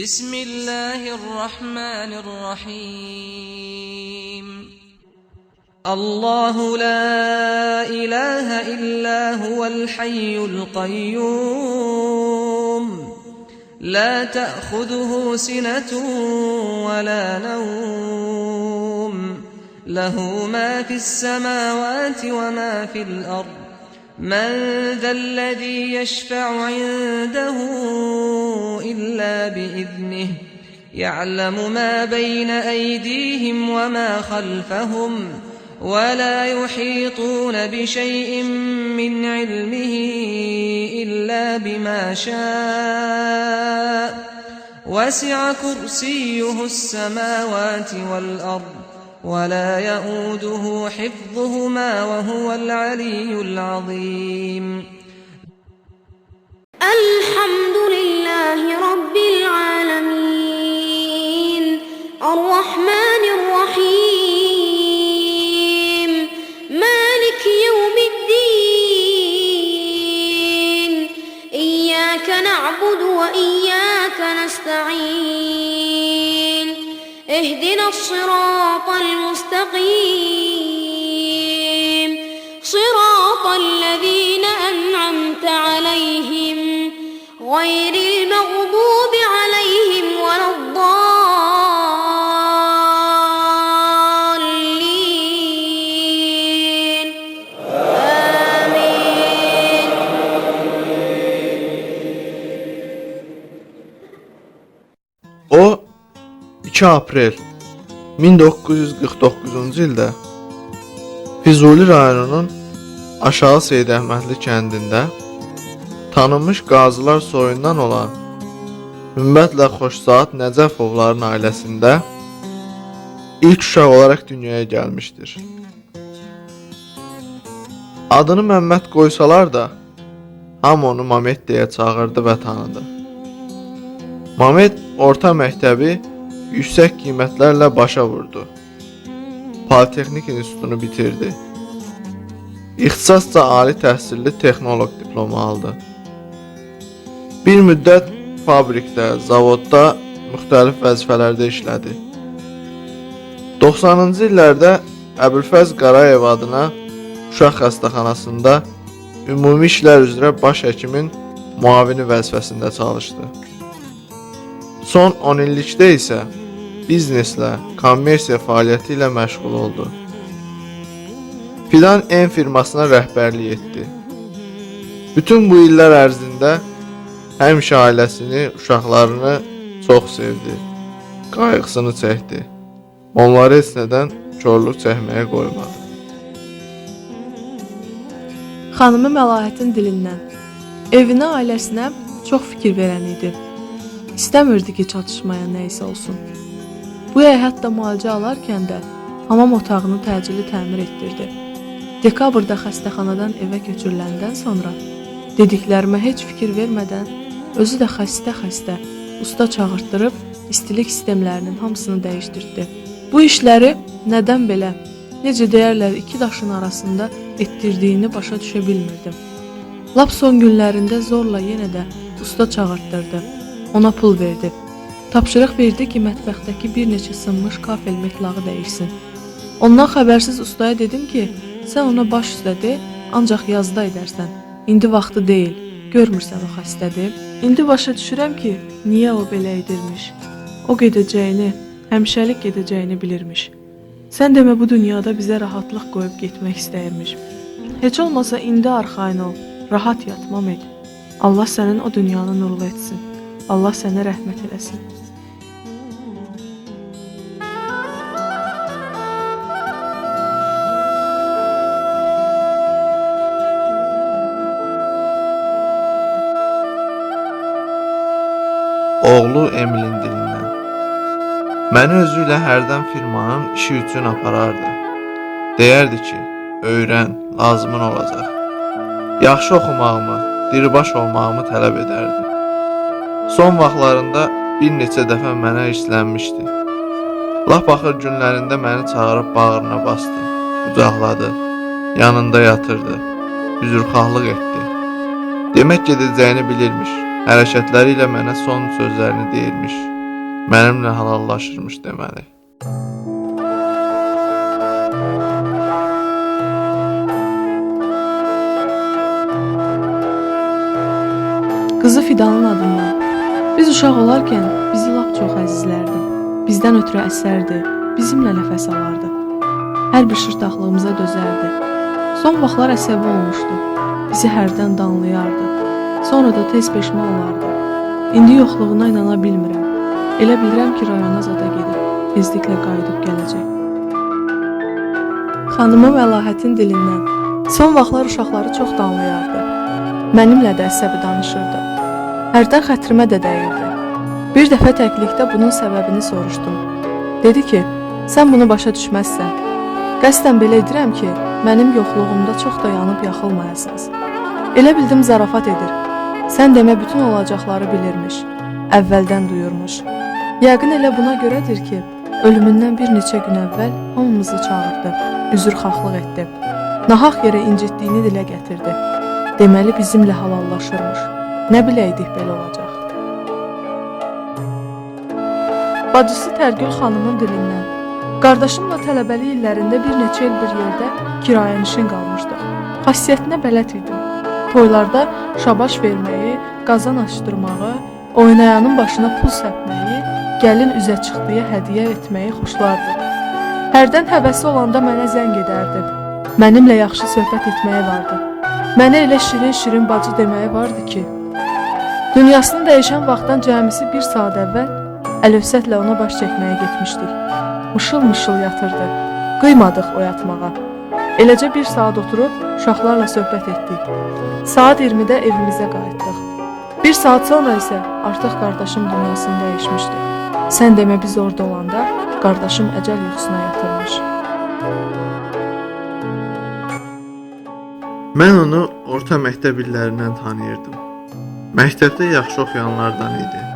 بسم الله الرحمن الرحيم الله لا إله إلا هو الحي القيوم لا تأخذه سنة ولا نوم له ما في السماوات وما في الأرض من ذا الذي يشفع عنده إلا بإذنه يعلم ما بين أيديهم وما خلفهم ولا يحيطون بشيء من علمه إلا بما شاء وسع كرسيه السماوات والأرض ولا يؤوده حفظهما وهو العلي العظيم الحمد لله رب العالمين الرحمن الرحيم مالك يوم الدين إياك نعبد وإياك نستعين اهدنا الصراط المستقيم صراط الذين أنعمت عليهم غير المغضوب عليهم ولا الضالين آمين. O 2 aprel 1949-cu ildə Füzuli rayonunun Aşağı Seyid Əhmədli kəndində tanınmış qazılar soyundan olan Ümmətlə Xoşsaat Nəcəfovların ailəsində ilk uşaq olaraq dünyaya gəlmişdir. Adını Məmməd qoysalar da hamı onu Mamet deyə çağırdı və tanıdı. Mamet orta məktəbi yüksək qiymətlərlə başa vurdu. Politexnik institutunu bitirdi. İxtisasca ali təhsilli texnoloq diplomu aldı. Bir müddət fabrikdə, zavodda müxtəlif vəzifələrdə işlədi. 90-cı illərdə Əbülfəz Qarayev adına uşaq xəstəxanasında ümumi işlər üzrə baş həkimin müavini vəzifəsində çalışdı. Son 10 illikdə isə bizneslə, kommersiya fəaliyyəti ilə məşğul oldu. Fidan En firmasına rəhbərlik etdi. Bütün bu illər ərzində həmişə ailəsini, uşaqlarını çox sevdi, qayğısını çəkdi. Onları heç nədən körlük çəkməyə qoymadı. Xanımı Məlahətin dilindən evinə, ailəsinə çox fikir verən idi. İstəmirdi ki, çatışmaya nə isə olsun. Bu ay hətta müalicə alarkən də hamam otağını təcili təmir etdirdi. Dekabrda xəstəxanadan evə köçürüləndən sonra dediklərimə heç fikir vermədən özü də xəstə usta çağırtdırıb istilik sistemlərinin hamısını dəyişdirdi. Bu işləri nədən belə, necə deyərlər, iki daşın arasında etdirdiyini başa düşə bilmirdim. Lap son günlərində zorla yenə də usta çağırtdırdı. Ona pul verdi. Tapşırıq verdi ki, mətbəxdəki bir neçə sınmış kafel metlağı dəyişsin. Ondan xəbərsiz ustaya dedim ki, sən ona baş üstə de, ancaq yazda edərsən. İndi vaxtı deyil, görmürsən o xəstədir. İndi başa düşürəm ki, niyə o belə edirmiş. O gedəcəyini, həmişəlik gedəcəyini bilirmiş. Sən demə bu dünyada bizə rahatlıq qoyub getmək istəyirmiş. Heç olmasa indi arxayın ol, rahat yat, Mamet. Allah sənin o dünyanı nurlu etsin. Allah sənə rəhmət eləsin. Oğlu Emilin dilindən məni özü ilə hərdən firmanın işi üçün aparardı. Deyərdi ki, öyrən, lazımın olacaq. Yaxşı oxumağımı, diribaş olmağımı tələb edərdi. Son vaxtlarında bir neçə dəfə mənə hirslənmişdi. Lap axır günlərində məni çağırıb bağrına bastı, qucaqladı, yanında yatırdı, üzrxahlıq etdi. Demək gedəcəyini bilirmiş. hərəkətləri ilə mənə son sözlərini deyirmiş, mənimlə halallaşırmış deməli. Qızı Fidanın adından. Biz uşaq olarkən bizi lap çox əzizlərdi. Bizdən ötürü əsərdi, bizimlə nəfəs alardı. Hər bir şırtaqlığımıza dözərdi. Son vaxtlar əsəbi olmuşdu. Bizi hərdən danlayardı. Sonra da tez peşman olardı. İndi yoxluğuna inana bilmirəm. Elə bilirəm ki, rayona zada gedib, tezliklə qayıdıb gələcək. Xanımım Məlahətin dilindən. Son vaxtlar uşaqları çox danlayardı. Mənimlə də əsəbi danışırdı. Hərdən xətrimə də dəyirdi. Bir dəfə təklikdə bunun səbəbini soruşdum. Dedi ki, sən bunu başa düşməzsən. Qəsdən belə edirəm ki, mənim yoxluğumda çox da yanıb yaxılmayasınız. Elə bildim zarafat edir. Sən demə bütün olacaqları bilirmiş. Əvvəldən duyurmuş. Yəqin elə buna görədir ki, ölümündən bir neçə gün əvvəl hamımızı çağırdı, üzrxahlıq etdi. Nahaq yerə incitdiyini dilə gətirdi. Deməli bizimlə halallaşırmış. Nə biləydik belə olacaq. Bacısı Tərgül xanımın dilindən. Qardaşımla tələbəlik illərində bir neçə il bir yerdə kirayənişin qalmışdıq. Xasiyyətinə bələd idim. Toylarda şabaş verməyi, qazan açdırmağı, oynayanın başına pul səpməyi, gəlin üzə çıxdığı hədiyyə etməyi xoşlardı. Hərdən həvəsi olanda mənə zəng edərdi. Mənimlə yaxşı söhbət etməyi vardı. Mənə elə şirin-şirin bacı deməyi vardı ki, dünyasını dəyişən vaxtdan cəmisi bir saat əvvəl Əlövsətlə ona baş çəkməyə getmişdik. Mışıl-mışıl yatırdı. Qıymadıq oyatmağa. Eləcə bir saat oturub uşaqlarla söhbət etdik. Saat 20-də evimizə qayıtdıq. Bir saat sonra isə artıq qardaşım dünyasını dəyişmişdi. Sən demə biz orada olanda qardaşım əcəl yuxusuna yatırmış. Mən onu orta məktəb illərindən tanıyırdım. Məktəbdə yaxşı oxuyanlardan idi.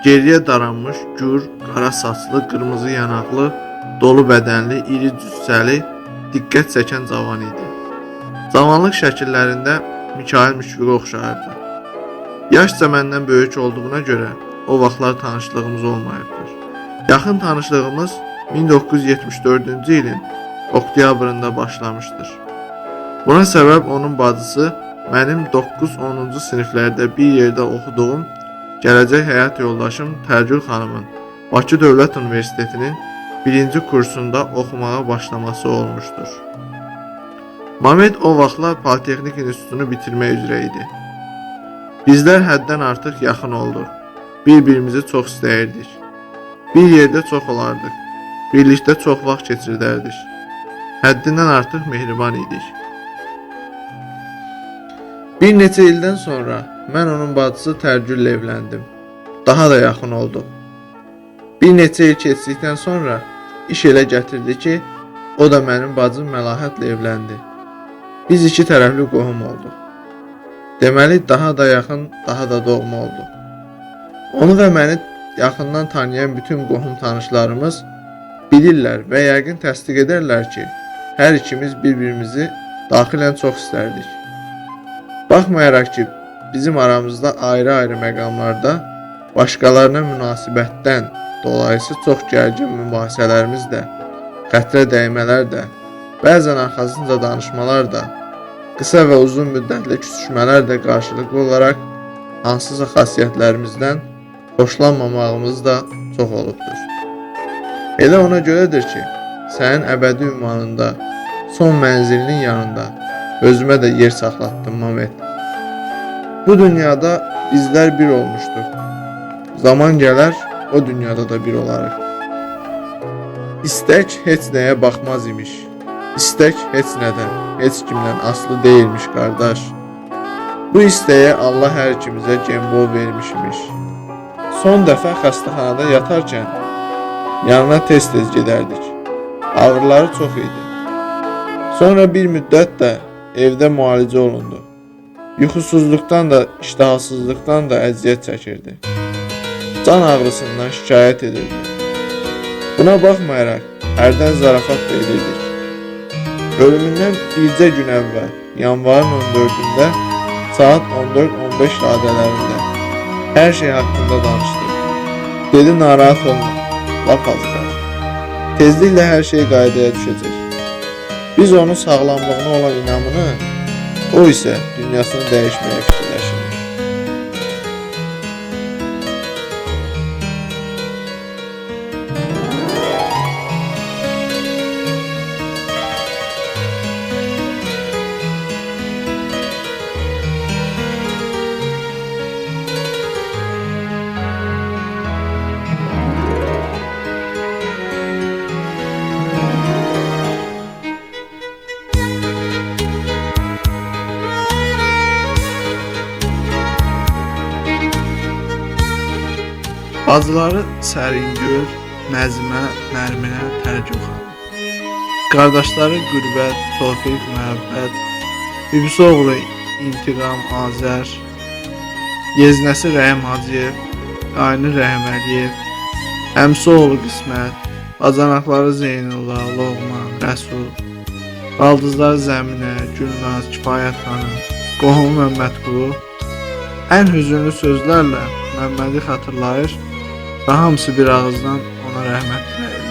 Geriyə daranmış, gür, qara saçlı, qırmızı yanaqlı, dolu bədənli, iri cüssəli, diqqət çəkən cavan idi. Cavanlıq şəkillərində Mikail Müşfiqə oxşardı. Yaşca məndən böyük olduğuna görə o vaxtlar tanışlığımız olmayıbdır. Yaxın tanışlığımız 1974-cü ilin oktyabrında başlamışdır. Buna səbəb onun bacısı mənim 9-10-cu siniflərdə bir yerdə oxuduğum gələcək həyat yoldaşım Tərgül xanımın Bakı Dövlət Universitetinin 1-ci kursunda oxumağa başlaması olmuşdur. Mamed o vaxtlar Politexnik İnstitutunu bitirmək üzrə idi. Bizlər həddən artıq yaxın olduq. Bir-birimizi çox istəyirdik. Bir yerdə çox olardıq. Birlikdə çox vaxt keçirdərdik. Həddindən artıq mehriban idik. Bir neçə ildən sonra mən onun bacısı Tərgüllə evləndim. Daha da yaxın olduq. Bir neçə il keçdikdən sonra iş elə gətirdi ki, o da mənim bacım Məlahətlə evləndi. Biz iki tərəfli qohum olduq. Deməli, daha da yaxın, daha da doğma olduq. Onu və məni yaxından tanıyan bütün qohum tanışlarımız bilirlər və yəqin təsdiq edərlər ki, hər ikimiz bir-birimizi daxilən çox istərdik. Baxmayaraq ki, bizim aramızda ayrı-ayrı məqamlarda başqalarına münasibətdən dolayısı çox gərgin mübahisələrimiz də, xətrə dəymələr də, bəzən arxasınca danışmalar da, qısa və uzun müddətli küsüşmələr də qarşılıqlı olaraq hansısa xasiyyətlərimizdən xoşlanmamağımız da çox olubdur. Elə ona görədir ki, sənin əbədi ünvanında, son mənzilinin yanında özümə də yer saxlatdım Mamed. Bu dünyada bizlər bir olmuşduq. Zaman gələr, o dünyada da bir olarıq. İstək heç nəyə baxmaz imiş. İstək heç nədən, heç kimdən asılı deyilmiş qardaş. Bu istəyə Allah hər ikimizə gembol vermiş imiş. Son dəfə xəstəxanada yatarkən yanına tez-tez gedərdik. Ağrıları çox idi. Sonra bir müddət də evdə müalicə olundu. Yuxusuzluqdan da, iştahasızlıqdan da əziyyət çəkirdi. Can ağrısından şikayət edirdi. Buna baxmayaraq, hərdən zarafat da edirdik. Ölümündən bircə gün əvvəl, yanvarın 14-də, saat 14-15 radələrində Hər şey haqqında danışdı. Dedi, narahat olma, lap az qalır. Tezliklə hər şey qaydaya düşəcək. Biz onun sağlamlığına olan inamını, o isə dünyasını dəyişməyə fikirləşir. Bacıları Səringöl, Nəzmə, Nərminə, Tərgün xanım. Qardaşları Qürbət, Tofiq, Məhəbbət, Bibisi İntiqam, Azər, yeznəsi Rəhim Hacıyev, qaynı Rəhim Əliyev, əmsi oğlu Qismət, bacanaqları Zeynullah, Loğman, Rəsul, baldızları Zəminə, Gülnaz, Kifayət xanım, qohumu Məmmədqulu ən hüzünlü sözlərlə Məmmədi xatırlayır və hamısı bir ağızdan ona rəhmət diləyirlər.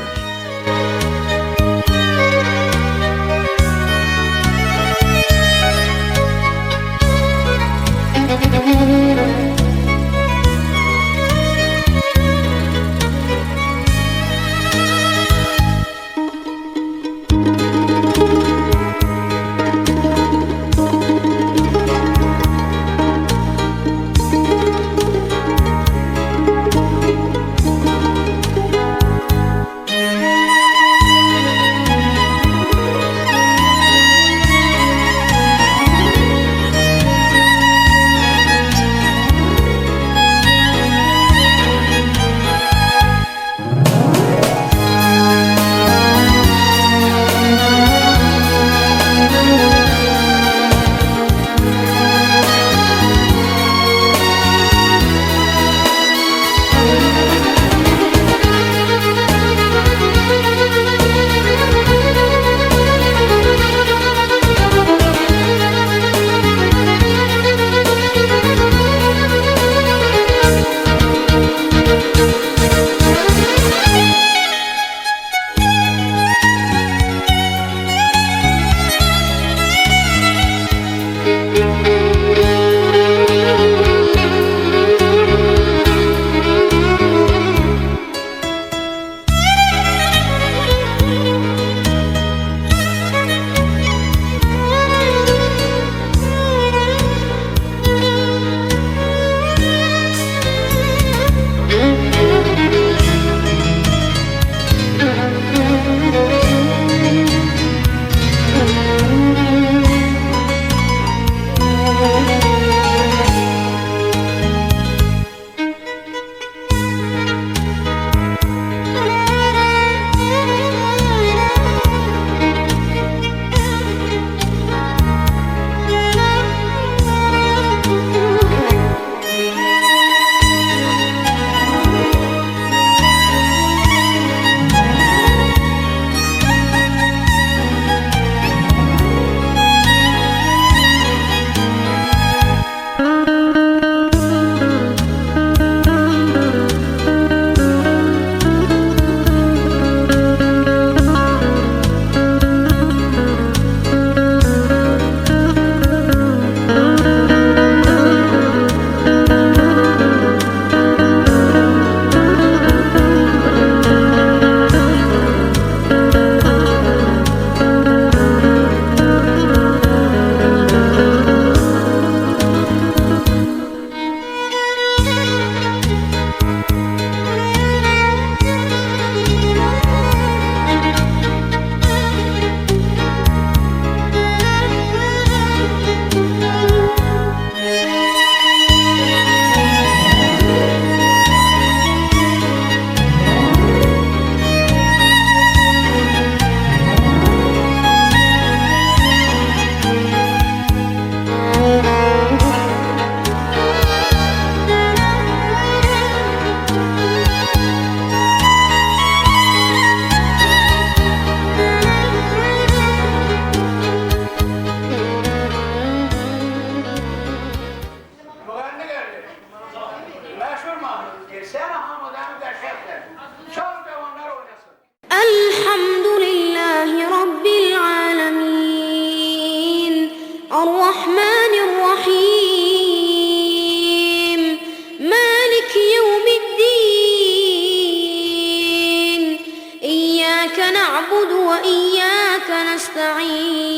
نستعين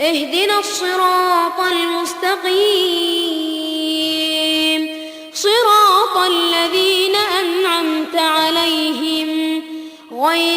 اهدنا الصراط المستقيم صراط الذين أنعمت عليهم غير